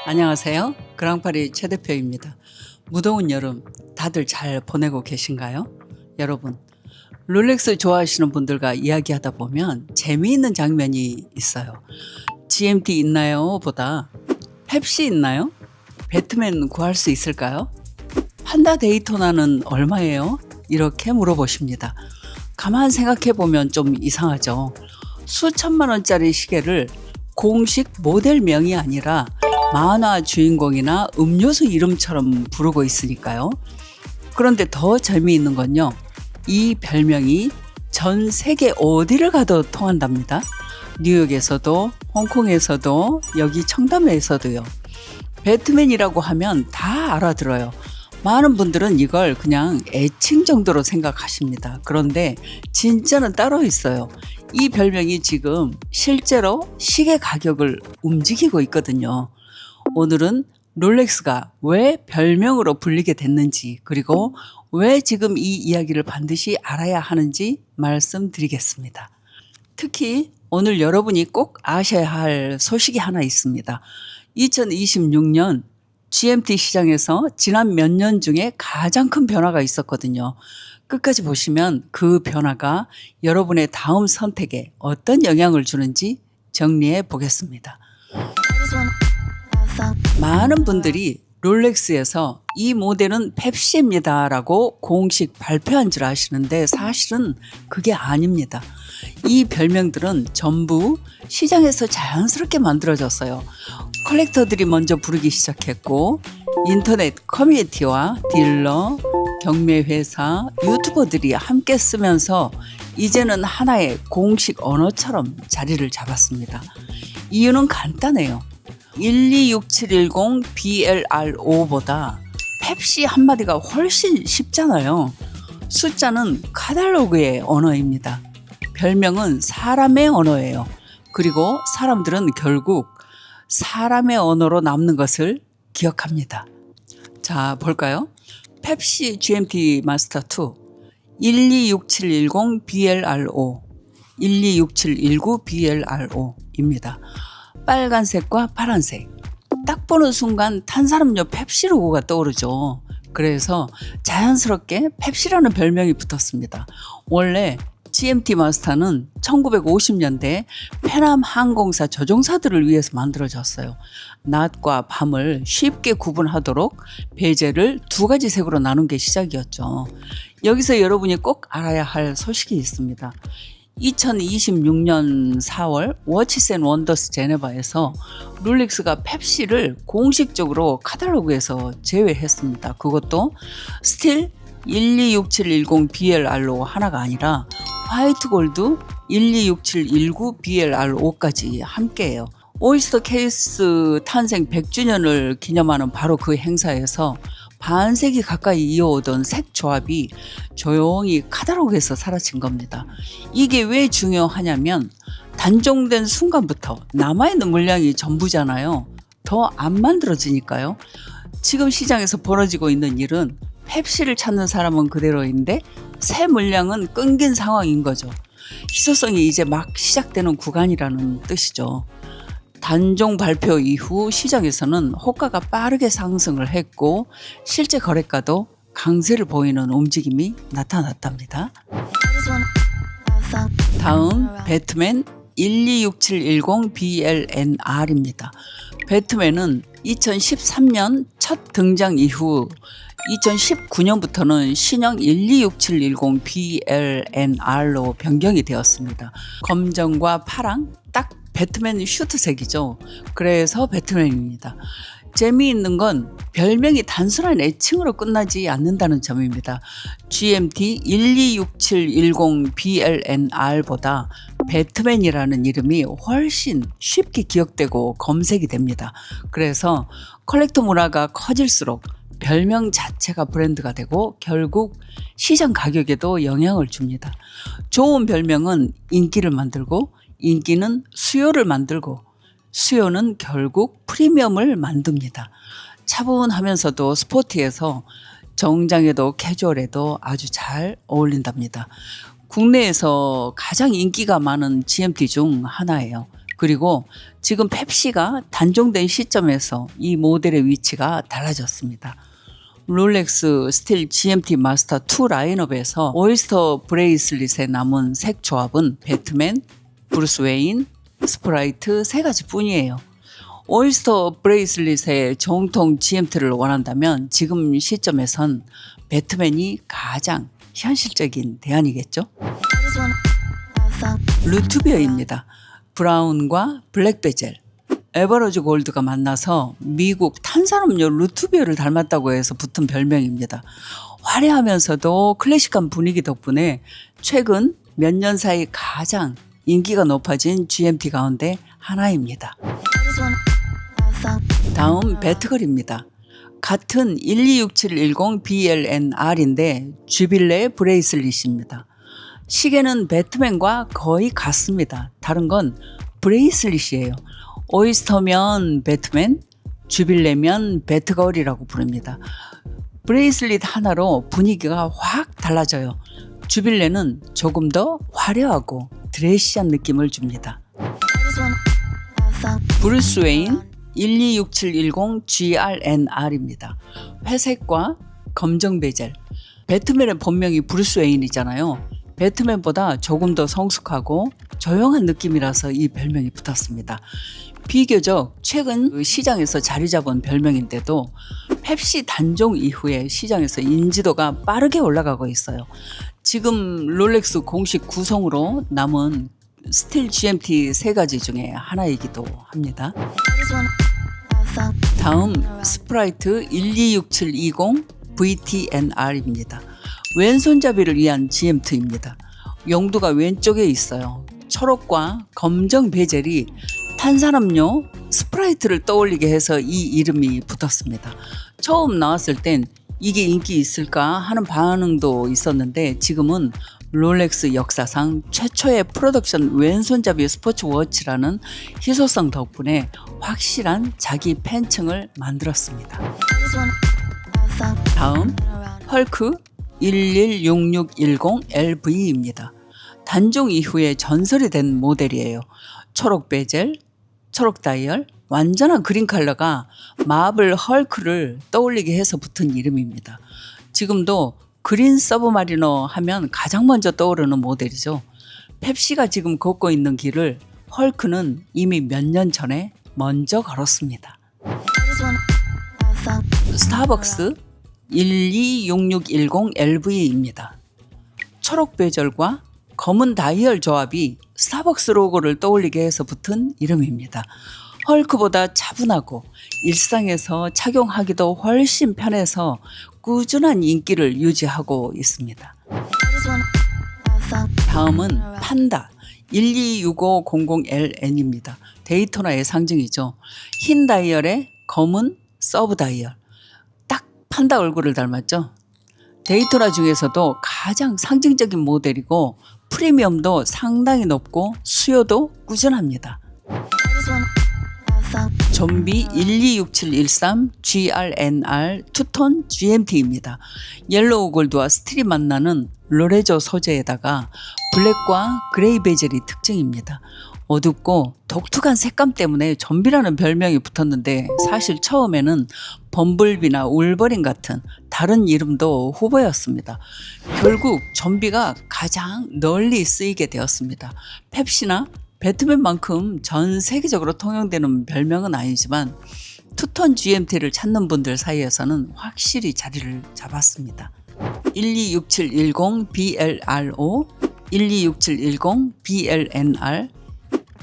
안녕하세요. 그랑파리 최 대표입니다. 무더운 여름 다들 잘 보내고 계신가요? 여러분, 롤렉스 좋아하시는 분들과 이야기하다 보면 재미있는 장면이 있어요. GMT 있나요? 보다 펩시 있나요? 배트맨 구할 수 있을까요? 판다 데이토나는 얼마예요? 이렇게 물어보십니다. 가만 생각해 보면 좀 이상하죠. 수천만 원짜리 시계를 공식 모델명이 아니라 만화 주인공이나 음료수 이름처럼 부르고 있으니까요. 그런데 더 재미있는 건요. 이 별명이 전 세계 어디를 가도 통한답니다. 뉴욕에서도, 홍콩에서도, 여기 청담에서도요. 배트맨이라고 하면 다 알아들어요. 많은 분들은 이걸 그냥 애칭 정도로 생각하십니다. 그런데 진짜는 따로 있어요. 이 별명이 지금 실제로 시계 가격을 움직이고 있거든요. 오늘은 롤렉스가 왜 별명으로 불리게 됐는지, 그리고 왜 지금 이 이야기를 반드시 알아야 하는지 말씀드리겠습니다. 특히 오늘 여러분이 꼭 아셔야 할 소식이 하나 있습니다. 2026년 GMT 시장에서 지난 몇 년 중에 가장 큰 변화가 있었거든요. 끝까지 보시면 그 변화가 여러분의 다음 선택에 어떤 영향을 주는지 정리해 보겠습니다. 많은 분들이 롤렉스에서 이 모델은 펩시입니다 라고 공식 발표한 줄 아시는데 사실은 그게 아닙니다. 이 별명들은 전부 시장에서 자연스럽게 만들어졌어요. 컬렉터들이 먼저 부르기 시작했고 인터넷 커뮤니티와 딜러, 경매회사, 유튜버들이 함께 쓰면서 이제는 하나의 공식 언어처럼 자리를 잡았습니다. 이유는 간단해요. 126710BLR5보다 펩시 한마디가 훨씬 쉽잖아요. 숫자는 카탈로그의 언어입니다. 별명은 사람의 언어예요. 그리고 사람들은 결국 사람의 언어로 남는 것을 기억합니다. 자, 볼까요? 펩시 GMT 마스터 2 126710BLR5 126719BLR5입니다. 빨간색과 파란색. 딱 보는 순간 탄산음료 펩시 로고가 떠오르죠. 그래서 자연스럽게 펩시라는 별명이 붙었습니다. 원래 GMT 마스터는 1950년대 페남 항공사 조종사들을 위해서 만들어졌어요. 낮과 밤을 쉽게 구분하도록 베젤을 두 가지 색으로 나눈 게 시작이었죠. 여기서 여러분이 꼭 알아야 할 소식이 있습니다. 2026년 4월 워치스 앤 원더스 제네바에서 롤렉스가 펩시를 공식적으로 카탈로그에서 제외했습니다. 그것도 스틸 126710BLR로 하나가 아니라 화이트 골드 126719BLR5까지 함께해요. 오이스터 케이스 탄생 100주년을 기념하는 바로 그 행사에서 반세기 가까이 이어오던 색 조합이 조용히 카탈로그에서 사라진 겁니다. 이게 왜 중요하냐면 단종된 순간부터 남아있는 물량이 전부잖아요. 더 안 만들어지니까요. 지금 시장에서 벌어지고 있는 일은 펩시를 찾는 사람은 그대로인데 새 물량은 끊긴 상황인 거죠. 희소성이 이제 막 시작되는 구간이라는 뜻이죠. 단종 발표 이후 시장에서는 호가가 빠르게 상승을 했고 실제 거래가도 강세를 보이는 움직임이 나타났답니다. 다음 배트맨 126710BLNR입니다. 배트맨은 2013년 첫 등장 이후 2019년부터는 신형 126710BLNR로 변경이 되었습니다. 검정과 파랑 딱 배트맨 슈트색이죠. 그래서 배트맨입니다. 재미있는 건 별명이 단순한 애칭으로 끝나지 않는다는 점입니다. GMT 126710BLNR보다 배트맨이라는 이름이 훨씬 쉽게 기억되고 검색이 됩니다. 그래서 컬렉터 문화가 커질수록 별명 자체가 브랜드가 되고 결국 시장 가격에도 영향을 줍니다. 좋은 별명은 인기를 만들고 인기는 수요를 만들고 수요는 결국 프리미엄을 만듭니다. 차분하면서도 스포티해서 정장에도 캐주얼에도 아주 잘 어울린답니다. 국내에서 가장 인기가 많은 GMT 중 하나예요. 그리고 지금 펩시가 단종된 시점에서 이 모델의 위치가 달라졌습니다. 롤렉스 스틸 GMT 마스터 2 라인업에서 오이스터 브레이슬릿에 남은 색 조합은 배트맨, 브루스 웨인, 스프라이트 3가지 뿐이에요. 오이스터 브레이슬릿의 정통 GMT를 원한다면 지금 시점에선 배트맨이 가장 현실적인 대안이겠죠. 루투비어입니다. 브라운과 블랙 베젤, 에버러지 골드가 만나서 미국 탄산음료 루투비어를 닮았다고 해서 붙은 별명입니다. 화려하면서도 클래식한 분위기 덕분에 최근 몇 년 사이 가장 인기가 높아진 GMT 가운데 하나입니다. 다음 배트걸입니다. 같은 126710 BLNR인데 주빌레 브레이슬릿입니다. 시계는 배트맨과 거의 같습니다. 다른 건 브레이슬릿이에요. 오이스터면 배트맨, 주빌레면 배트걸이라고 부릅니다. 브레이슬릿 하나로 분위기가 확 달라져요. 주빌레는 조금 더 화려하고 드레시한 느낌을 줍니다. 브루스 웨인 126710 GRNR입니다. 회색과 검정 베젤. 배트맨의 본명이 브루스 웨인이잖아요. 배트맨보다 조금 더 성숙하고 조용한 느낌이라서 이 별명이 붙었습니다. 비교적 최근 시장에서 자리 잡은 별명인데도 펩시 단종 이후에 시장에서 인지도가 빠르게 올라가고 있어요. 지금 롤렉스 공식 구성으로 남은 스틸 GMT 3가지 중에 하나이기도 합니다. 다음 스프라이트 126720 VTNR입니다. 왼손잡이를 위한 GMT입니다. 용도가 왼쪽에 있어요. 초록과 검정 베젤이 탄산음료 스프라이트를 떠올리게 해서 이 이름이 붙었습니다. 처음 나왔을 땐 이게 인기 있을까 하는 반응도 있었는데 지금은 롤렉스 역사상 최초의 프로덕션 왼손잡이 스포츠워치라는 희소성 덕분에 확실한 자기 팬층을 만들었습니다. 다음 헐크 116610 LV입니다. 단종 이후에 전설이 된 모델이에요. 초록 베젤, 초록 다이얼, 완전한 그린 컬러가 마블 헐크를 떠올리게 해서 붙은 이름입니다. 지금도 그린 서브마리너 하면 가장 먼저 떠오르는 모델이죠. 펩시가 지금 걷고 있는 길을 헐크는 이미 몇 년 전에 먼저 걸었습니다. 스타벅스 126610 LV입니다. 초록 베젤과 검은 다이얼 조합이 스타벅스 로고를 떠올리게 해서 붙은 이름입니다. 헐크보다 차분하고 일상에서 착용하기도 훨씬 편해서 꾸준한 인기를 유지하고 있습니다. 다음은 판다 126500LN입니다. 데이토나의 상징이죠. 흰 다이얼에 검은 서브 다이얼. 딱 판다 얼굴을 닮았죠. 데이토나 중에서도 가장 상징적인 모델이고 프리미엄도 상당히 높고 수요도 꾸준합니다. 좀비 126713 GRNR 투톤 GMT입니다. 옐로우 골드와 스틸이 만나는 로레조 소재에다가 블랙과 그레이 베젤이 특징입니다. 어둡고 독특한 색감 때문에 좀비라는 별명이 붙었는데 사실 처음에는 범블비나 울버린 같은 다른 이름도 후보였습니다. 결국 좀비가 가장 널리 쓰이게 되었습니다. 펩시나 배트맨만큼 전 세계적으로 통용되는 별명은 아니지만 투톤 GMT를 찾는 분들 사이에서는 확실히 자리를 잡았습니다. 126710 BLRO, 126710 BLNR,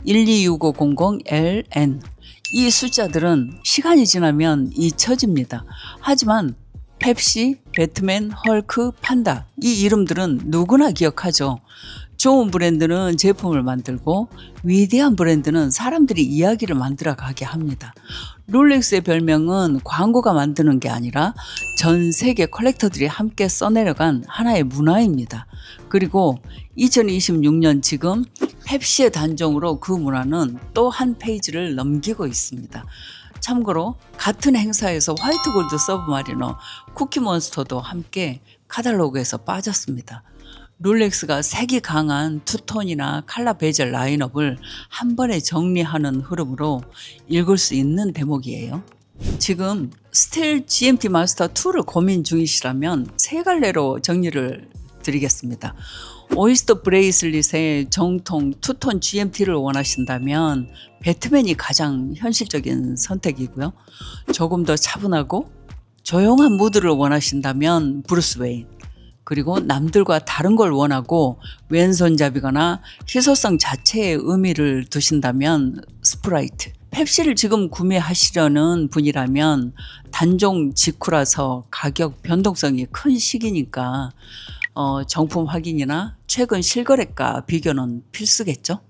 126500 LN. 이 숫자들은 시간이 지나면 잊혀집니다. 하지만 펩시, 배트맨, 헐크, 판다 이 이름들은 누구나 기억하죠. 좋은 브랜드는 제품을 만들고 위대한 브랜드는 사람들이 이야기를 만들어 가게 합니다. 롤렉스의 별명은 광고가 만드는 게 아니라 전 세계 컬렉터들이 함께 써내려간 하나의 문화입니다. 그리고 2026년 지금 펩시의 단종으로 그 문화는 또 한 페이지를 넘기고 있습니다. 참고로 같은 행사에서 화이트 골드 서브마리너, 쿠키몬스터도 함께 카탈로그에서 빠졌습니다. 롤렉스가 색이 강한 투톤이나 칼라 베젤 라인업을 한 번에 정리하는 흐름으로 읽을 수 있는 대목이에요. 지금 스틸 GMT 마스터 2를 고민 중이시라면 세 갈래로 정리를 드리겠습니다. 오이스터 브레이슬릿의 정통 투톤 GMT를 원하신다면 배트맨이 가장 현실적인 선택이고요. 조금 더 차분하고 조용한 무드를 원하신다면 브루스 웨인, 그리고 남들과 다른 걸 원하고 왼손잡이거나 희소성 자체의 의미를 두신다면 스프라이트. 펩시를 지금 구매하시려는 분이라면 단종 직후라서 가격 변동성이 큰 시기니까 정품 확인이나 최근 실거래가 비교는 필수겠죠.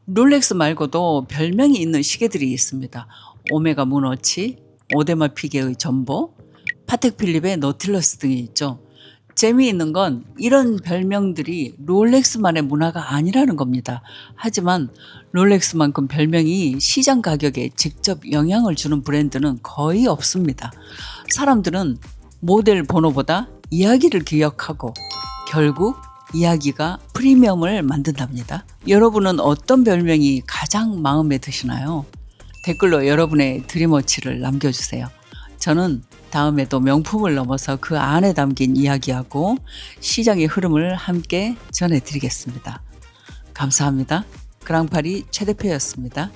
롤렉스 말고도 별명이 있는 시계들이 있습니다. 오메가 문워치, 오데마 피게의 전보, 파텍 필립의 노틸러스 등이 있죠. 재미있는 건 이런 별명들이 롤렉스만의 문화가 아니라는 겁니다. 하지만 롤렉스만큼 별명이 시장 가격에 직접 영향을 주는 브랜드는 거의 없습니다. 사람들은 모델 번호보다 이야기를 기억하고 결국 이야기가 프리미엄을 만든답니다. 여러분은 어떤 별명이 가장 마음에 드시나요? 댓글로 여러분의 드림워치를 남겨주세요. 저는 다음에도 명품을 넘어서 그 안에 담긴 이야기하고 시장의 흐름을 함께 전해드리겠습니다. 감사합니다. 그랑파리 최 대표였습니다.